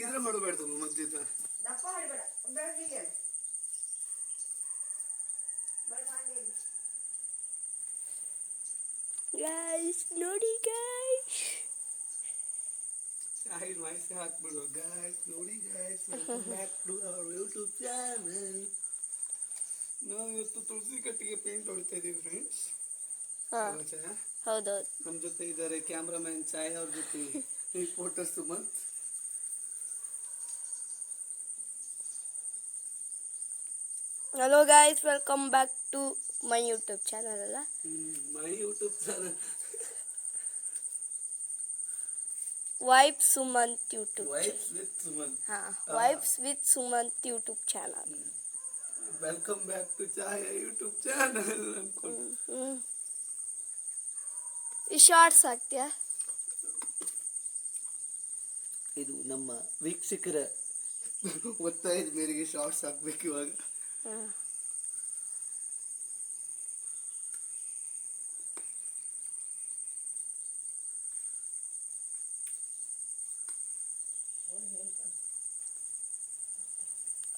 ಇದ್ರ ಮಾಡಬೇಡ್ದು ಮಧ್ಯದ ದಪ್ಪ ಹೊಡಿಬೇಡ ಬೆಳಗ್ಗೆ ಗೈಸ್ ನೋಡಿ ಗೈಸ್ ಸಾಯಿಲ್ ವಾಯ್ಸ್ ಹಾಕ್ಬಿಡು ಗೈಸ್ ನೋಡಿ guys welcome back to our YouTube channel. ನಾವು ಇವತ್ತು ತುಳಸಿ ಕಟ್ಟಿಗೆ ಪೇಂಟ್ ಹೊಡಿತಾ ಇದೀವಿ ಫ್ರೆಂಡ್ಸ್. ಹೌದೌದು. ನಮ್ಮ ಜೊತೆ ಇದ್ದಾರೆ ಕ್ಯಾಮ್ರಾಮನ್ ಚಾಯ್, ಅವ್ರ ಜೊತೆ reporter Sumanth. Hello guys, welcome back to my YouTube channel. ಅಲ್ಲ my YouTube channel vibes Sumanth YouTube. Vibes with Sumanth. Vibes with Sumanth YouTube channel. Welcome back to Chai YouTube channel ಅನ್ಕೊಂಡು ಈ ಶಾರ್ಟ್ಸ್ ಹಾಕ್ತೀಯಾ? ಇದು ನಮ್ಮ ವೀಕ್ಷಕರ ಒತ್ತಾಯದ ಮೇರೆಗೆ ಶಾರ್ಟ್ಸ್ ಹಾಕ್ಬೇಕು ಇವಾಗ.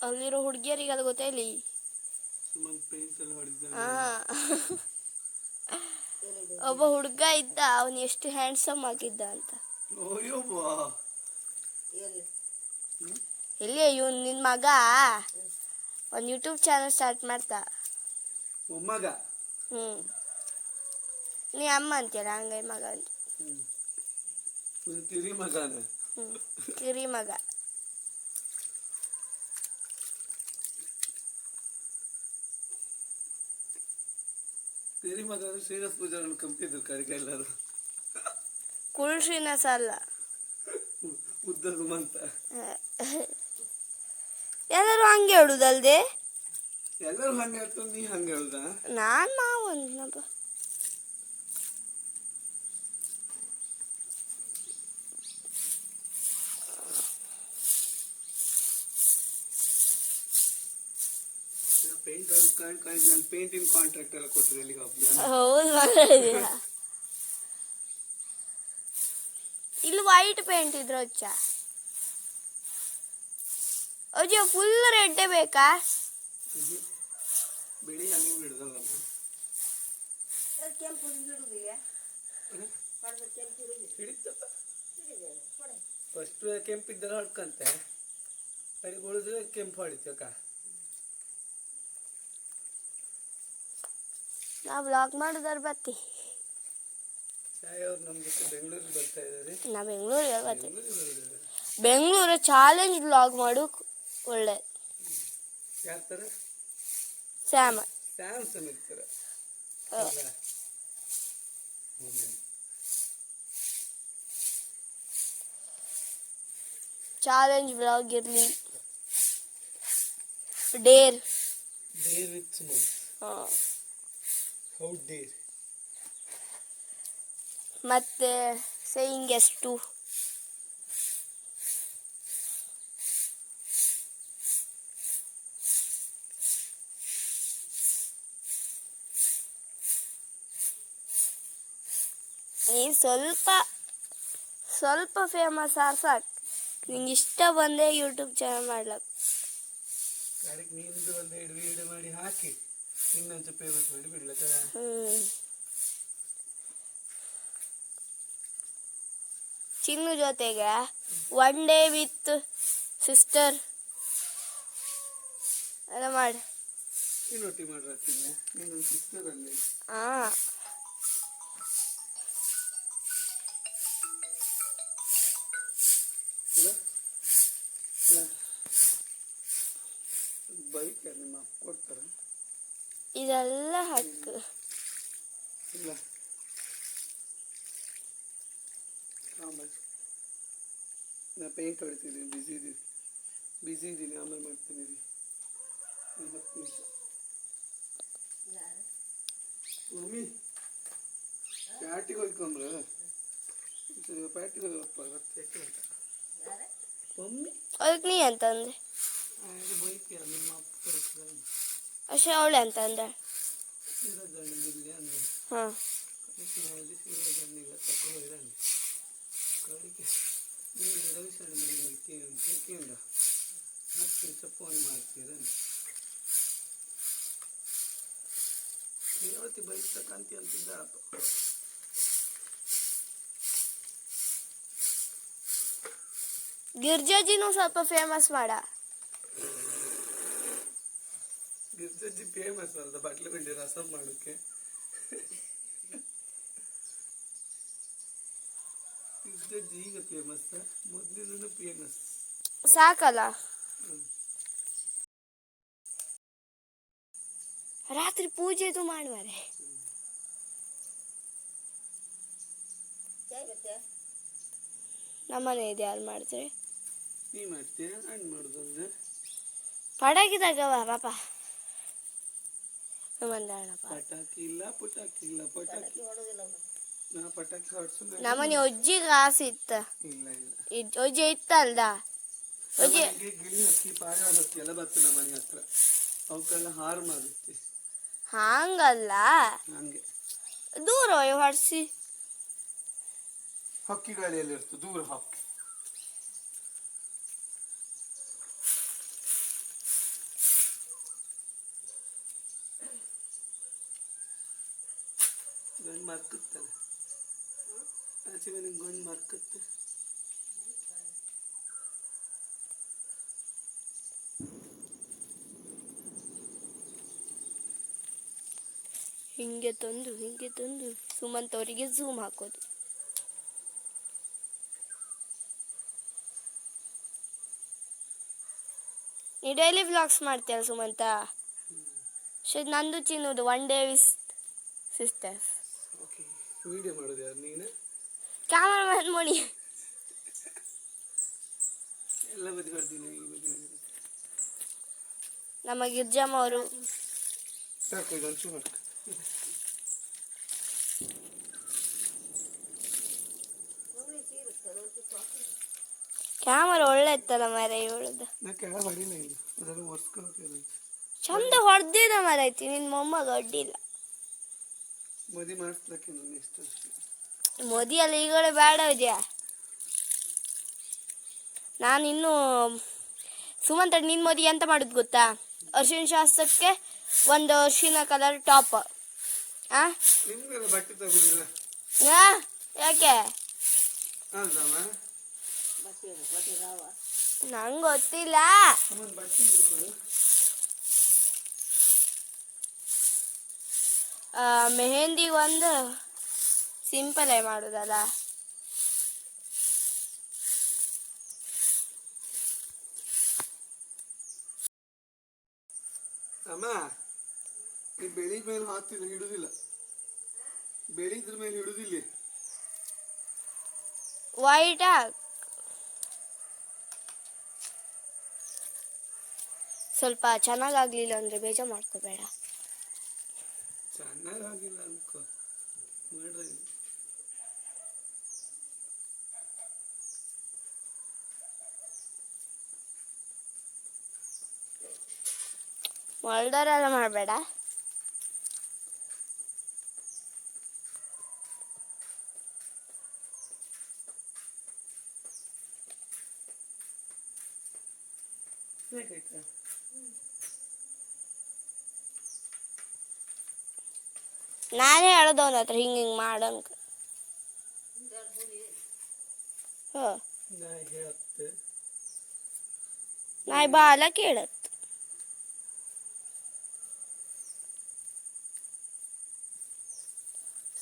ಅಲ್ಲಿರೋ ಹುಡುಗಿಯರಿಗೆ ಅದು ಗೊತ್ತಿಲ್ಲ. ಒಬ್ಬ ಹುಡುಗ ಇದ್ದ, ಅವನು ಎಷ್ಟು ಹ್ಯಾಂಡ್ಸಮ್ ಆಗಿದ್ದ ಅಂತ. ಎಲ್ಲಿ ಇವನು ನಿನ್ನ ಮಗ ಒಂದು ಯೂಟ್ಯೂಬ್ ಚಾನಲ್ ಸ್ಟಾರ್ಟ್ ಮಾಡ್ತಾ. ಮಗ ನೀ ಅಮ್ಮ ಅಂತೀಯಲ್ಲ, ಹಂಗೈ ಮಗ ಅಂತ. ಕಿರಿ ಮಗನ ಕಿರಿ ಮಗ. ಕಿರಿ ಮಗ ಶ್ರೀನಿವಾಸ ಪೂಜಾರನ್ನು ಕಂಪಿದ್ರು ಕಡೆಗೆ ಎಲ್ಲರೂ. ಕುಳ್ ಶ್ರೀನಿವಾಸ ಅಲ್ಲ, ಉದ್ದ ಸುಮಂತ. ಎಲ್ಲರೂ ಹಂಗೆ ಹೇಳುದಲ್ದೆ. ಎಲ್ಲರೂ ಹಂಗೆ ಹೇಳ್ತಾರೆ, ನೀ ಹಂಗೆ ಹೇಳುದ? ನಾನು ಮಾವನಪ್ಪ. ಪೇಂಟಿಂಗ್ ಕಾಂಟ್ರಾಕ್ಟ್ ಎಲ್ಲ ಕೊಟ್ಟರೆ ಎಲ್ಲಿಗೆ ಹೋಗ್ತದೆ? ಹೌದು, ಇಲ್ಲಿ ವೈಟ್ ಪೇಂಟ್ ಇದ್ರೆ ಹೊಚ್ಚ. ಅಜ್ಜಿ ಫುಲ್ ರೆಡ್ಡೇ ಬೇಕಾ? ಬಿಳಿ ಹನಿ ಬಿಡುದಲ್ಲ, ಕೆಂಪು ಹಿಡುದಿಲ್ಲ. ಫಸ್ಟ್ ಕೆಂಪಿದ್ದಲ್ಲ ಹೊಡ್ಕಂತೆ, ಕಡೆಗೆ ಉಳಿದ್ರೆ ಕೆಂಪು ಹೊಡಿತೀವಕ್ಕ. ನಾವು ವ್ಲಾಗ್ ಮಾಡಿದಾರ ಬತ್ತಿ. ಚಾಯ್ ಅವ್ರು ನಮ್ಮ ಜೊತೆ ಬೆಂಗಳೂರಿಗೆ ಬರ್ತಾ ಇದ್ದಾರೆ. ನಾ ಬೆಂಗಳೂರಿಗೆ ಬರ್ತೀವಿ. ಬೆಂಗಳೂರು ಚಾಲೆಂಜ್ ವ್ಲಾಗ್ ಮಾಡು ಒಳ್ಳೆ. ಯಾರ ಥರ? ಸ್ಯಾಮ್ ಇರ್ತಾರೆ. ಚಾಲೆಂಜ್ ವ್ಲಾಗ್ ಇರಲಿ. Deere with Sumanth. How dare. ಮತ್ತೆ ಸೇಯಿಂಗ್ ಎಷ್ಟು. ನೀ ಸ್ವಲ್ಪ ಫೇಮಸ್ ಆರ್ ಸಾಕು. ನಿಂಗೆ ಇಷ್ಟ ಬಂದೇ ಯೂಟ್ಯೂಬ್ ಚಾನಲ್ ಮಾಡ್ಲಕ್ಕ. ಅದಕ್ಕೆ ನಿಂದು ಒಂದು ವಿಡಿಯೋ ಮಾಡಿ ಹಾಕಿ ಇನ್ನೊಂದು ಫೇಮಸ್ ಮಾಡಿ ಬಿಡ್ಲಕ್ಕ. ಚಿನ್ನು ಜೊತೆಗೆ ಒನ್ ಡೇ ವಿತ್ ಸಿಸ್ಟರ್ ಎಲ್ಲ ಮಾಡಿ. ಇನ್ನೊಟ್ಟಿ ಮಾಡ್ರಾಗ್ತಿಲ್ಲ ಇನ್ನೊಂದು ಸಿಸ್ಟರ್ ಅಲ್ಲಿ. ಬೈಕ್ ನಿಮ್ಮ ಅಪ್ಪ ಕೊಡ್ತಾರ? ಇದೆಲ್ಲ ಹಾಕು. ಇಲ್ಲ ನಾ ಪೇಂಟ್ ಹೊಡಿತಿದ್ದೀನಿ, ಬಿಸಿ ಇದ್ದೀನಿ, ಆಮೇಲೆ ಮಾಡ್ತೀನಿ ರೀ. 10 ನಿಮಿಷ ಮಮ್ಮಿ ಪ್ಯಾಟಿಗೆ ಹೋಗ್ಕೊಂಡ್ರ ಪ್ಯಾಟಿಗೆ ಹೋಗಪ್ಪ ಮಮ್ಮಿ. ಅದಕ್ಕೆ ನೀ ಅಂತ ಅಂದೆ? ಬೈಕ್ಯ ನಿಮ್ಮ ಅಪ್ಪ ಅಷ್ಟೇ ಅವಳೆ ಅಂತ ಅಂದೆ. ಸೀರಗಣ್ಣಿಗೆ ಅಂದ್ರೆ ಹಾಂ ಸೀರಗಣ್ಣಿಗೆ ತಗೊಂಡಿರಂడి ಕಡೆಗೆ ರವಿಶರಣ ಕೇಂದ್ರ ಮತ್ತೆ ಫೋನ್ ಮಾಡ್ತೀರಾ ರೇವತಿ ಬೈಸ್ತಕ್ಕಂತ ಅಂತಿದ್ದಾರಪ್ಪ. ಗಿರ್ಜಾಜಿನೂ ಸ್ವಲ್ಪ ಫೇಮಸ್ ಮಾಡ. ಗಿರ್ಜಜ್ಜಿ ಫೇಮಸ್ ಅಲ್ದ ಬಟ್ಲೆ ಬೆಂಡಿ ರಸಂ ಮಾಡೋಕೆ. ಗಿರ್ಜಜ್ಜಿ ಈಗ ಫೇಮಸ್, ಮೊದ್ಲಿನ ಫೇಮಸ್ ಸಾಕಲ್ಲ. ರಾತ್ರಿ ಪೂಜೆದು ಮಾಡುವರೆ. ನಮ್ಮನೆ ಇದೆ, ಯಾರು ಮಾಡ್ತಾರೆ? ನೀ ಮಾಡ್ತೀಯ? ಹಣ್ಣು ಮಾಡುದಂದ್ರೆ ಪಟಾಕಿ ತಗವ ಪಾಪ. ಪಟಾಕಿ ಇಲ್ಲ ಪುಟಾಕಿ ಇಲ್ಲ. ಪಟಾಕಿ ನಾ ಪಟಾಕಿ ಹೊಡ್ಸುದು ನಮ್ಮನೆ ಒಜ್ಜಿಗೆ ಆಸೆ ಇತ್ತ. ಇಲ್ಲ ಇಲ್ಲ ಒಜ್ಜೆ ಇತ್ತಲ್ದ. ಒಜ್ಜೆ ಗಿಳಿ ಹಕ್ಕಿ ಪಾರಿವಾಳ ಹಕ್ಕಿ ಎಲ್ಲ ಬರ್ತದೆ ನಮ್ಮನೆ ಹತ್ರ. ಅವಕ್ಕೆಲ್ಲ ಹಾರ್ಮ್ ಆಗುತ್ತೆ. ಹಾಂಗಲ್ಲ, ಹಂಗೆ ದೂರ ಹೊಡ್ಸಿ. ಹಕ್ಕಿಗಳೆಲ್ಲ ಇರ್ತದೆ ದೂರ ಹಕ್ಕಿ. ಗಂಡು ಮರ್ಕತ್ತಲ್ಲ, ಆಚೆ ಮನೆಗೆ ಗಂಡು ಮರ್ಕತ್ತೆ. ಹಿಂಗೆ ತಂದು ಸುಮಂತ್ ಅವರಿಗೆ ಝೂಮ್ ಹಾಕೋದು. ನೀ ಡೈಲಿ ವ್ಲಾಗ್ಸ್ ಮಾಡ್ತೀಯಲ್ಲ ಸುಮಂತ? ನಂದು ಚಿನ್ನೋದು one day with sisters. Okay, video ಮಾಡೋದು ಯಾರು ನೀನು? ಕ್ಯಾಮರಾಮನ್ ಮಣಿ. ಎಲ್ಲ ಬದಿ ಹೊಡ್ತೀನಿ, ಈ ಬದಿ ಹೊಡ್ತೀನಿ. ನಮ್ಮ ಗಿರ್ಜಮ್ಮ ಅವರು ಸಾಕು, ಇದೊಂದು ಚೂರು ಹಾಕು. ಕ್ಯಾಮರಾ ಒಳ್ಳೆ ಇತ್ತಲ್ಲ ಮರ ಇವಳದ್ದು. ನಾ ಕೆಳಗೆ ಹೊಡಿಲ್ಲ, ಇಲ್ಲ ಅದೆಲ್ಲ ಒರ್ಸ್ಕೊಳ್ತೇನೆ. ಚಂದ ಹೊಡೆದಿದ ಮರ ಐತಿ. ನಿನ್ನ ಮೊಮ್ಮಗ ಅಡ್ಡಿಲ್ಲ. ಮದಿ ಮಾಡಿಸ್ಲಕ್ಕೆ ನನ್ನ ಇಷ್ಟ. ಮೋದಿ ಅಲ್ಲ ಈಗಲೇ ಬೇಡ ವಿಜಯ. ನಾನಿನ್ನು ಸುಮಂತ ನಿನ್ನ ಮೋದಿ ಎಂತ ಮಾಡುದು ಗೊತ್ತಾ? ಅರ್ಶಿನ ಶಾಸ್ತ್ರಕ್ಕೆ ಒಂದು ಅರ್ಶಿನ ಕಲರ್ ಟಾಪ್. ನಿಮ್ಗೆಲ್ಲ ಬಟ್ಟೆ ತಗೋದಿಲ್ಲ ಯಾಕೆ? ಅಲ್ದಮ್ಮ ನಂಗೆ ಗೊತ್ತಿಲ್ಲ. ಮೆಹಂದಿ ಒಂದು ಸಿಂಪಲ್ ಆಗಿ ಮಾಡುದಲ್ಲ. ಅಮ್ಮ, ಈ ಬೆಳಿಗ್ ಮೇಲೆ ಹಾಕ್ತಿಲ್ಲ, ಹಿಡುದಿಲ್ಲ. ಬೆಳಿದ್ರ ಮೇಲೆ ಹಿಡುದಿಲ್ಲ. ವೈಟ್ ಸ್ವಲ್ಪ ಚೆನ್ನಾಗಾಗ್ಲಿಲ್ಲ ಅಂದ್ರೆ ಬೇಜಾರು ಮಾಡ್ಕೋಬೇಡ. ಚೆನ್ನಾಗಿಲ್ಲ ಅನ್ಕೋ ಮಾಡ್ರಿ. ಮಲ್ಡರೆಲ್ಲ ಮಾಡಬೇಡ. ನಾನೇ ಹೇಳೋದು ಅವನ ಹತ್ರ ಹಿಂಗೆ ಮಾಡಂಕ. ನಾಯಿ ಬಾಲ ಕೇಳತ್.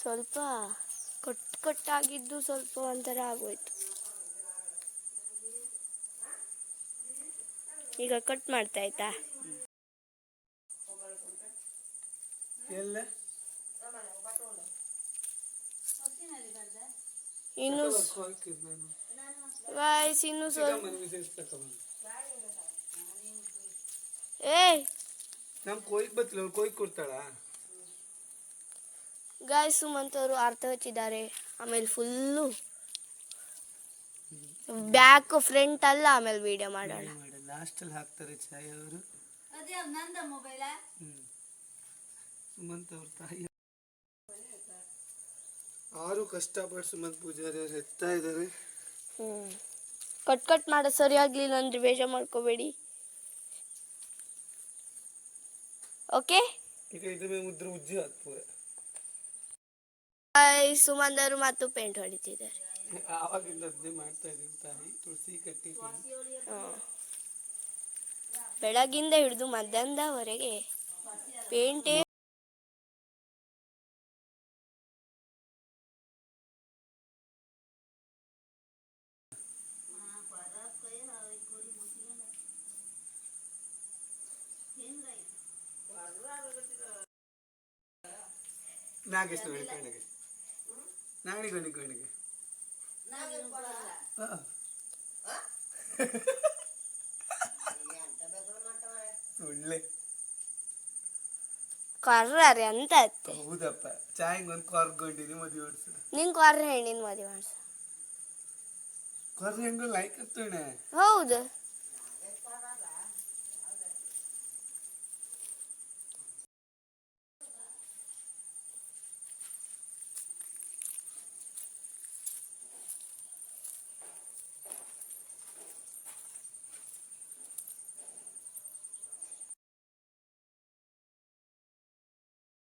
ಸ್ವಲ್ಪ ಕಟ್ಟಾಗಿದ್ದು ಸ್ವಲ್ಪ ಒಂಥರ ಆಗೋಯ್ತು. ಈಗ ಕಟ್ ಮಾಡ್ತಾ ಆಯ್ತಾ? ಇನ್ನು ಗಾಯ್ಸ್ ಇನ್ನು ಸ್ವಲ್ಪ ನಮ್ ಕೊಯ್ಕ್ ಬತ್ತಲ್ಲ, ಕೊಯ್ಕ್ ಕೊಡ್ತಾಳ. ಗಾಯ್ಸ್ ಸುಮಂತ್ ಅವರು ಅರ್ಥ ಹಚ್ಚಿದ್ದಾರೆ. ಆಮೇಲೆ ಫುಲ್ಲು ಬ್ಯಾಕ್ ಫ್ರಂಟ್ ಅಲ್ಲ, ಆಮೇಲೆ ವಿಡಿಯೋ ಮಾಡೋಣ. ಲಾಸ್ಟ್ ಅಲ್ಲಿ ಹಾಕ್ತಾರೆ ಛಾಯ್ ಅವರು. ಸುಮಂತ್ ಅವ್ರ ತಾಯಿ ಆರು ಕಷ್ಟಪಟ್ಟು ಸುಮಂತ್ ಪೂಜಾರಿ ಅವ್ರು ಹೆತ್ತಾ ಇದ್ದಾರೆ. ಕಟ್ ಮಾಡೋ ಸರಿ ಆಗ್ಲಿಲ್ಲ ಅಂದ್ರೆ ಬೇಜಾರು ಮಾಡ್ಕೋಬೇಡಿ. ಓಕೆ ಈಗ ಇದ್ರ ಮೇಲೆ ಉದ್ರ ಉಜ್ಜಿ ಹಾಕ್ತದೆ. ಸುಮಂದರು ಮತ್ತು ಪೇಂಟ್ ಹೊಡಿತಿದ್ದಾರೆ. ಆವಾಗಿಂದ ಅದನ್ನೇ ಮಾಡ್ತಾ ಇದೀವಿ ತಾಯಿ. ತುಳಸಿ ಕಟ್ಟಿದ್ದೀನಿ. ಬೆಳಗಿಂದ ಹಿಡಿದು ಮಧ್ಯಾಹ್ನದವರೆಗೆ ಪೇಂಟೇ. ನಾಗೇಶ್ ನೋಡಿ ಕಣ್ಣಿಗೆ ಕಣ್ಣಿಗೆ ಒಳ್ಳೆ ಕೊರ್ರಾರೆ ಅಂತ ಅತ್ತೆ. ಹೌದಪ್ಪ ಚಾಯಿಂಗ್ ಒಂದು ಕೊರ್ಗೊಂಡಿನಿ ಮದುವೆ ವರ್ಷ. ನಿಂಗೆ ಕೊರ್ರ ಹೆಣ್ಣಿನ ಮದುವೆ ಮಾಡ್ಸ. ಕೊರ್ರ ಹೆಂಗು ಲೈಕ್ ಇರ್ತೇನೆ. ಹೌದು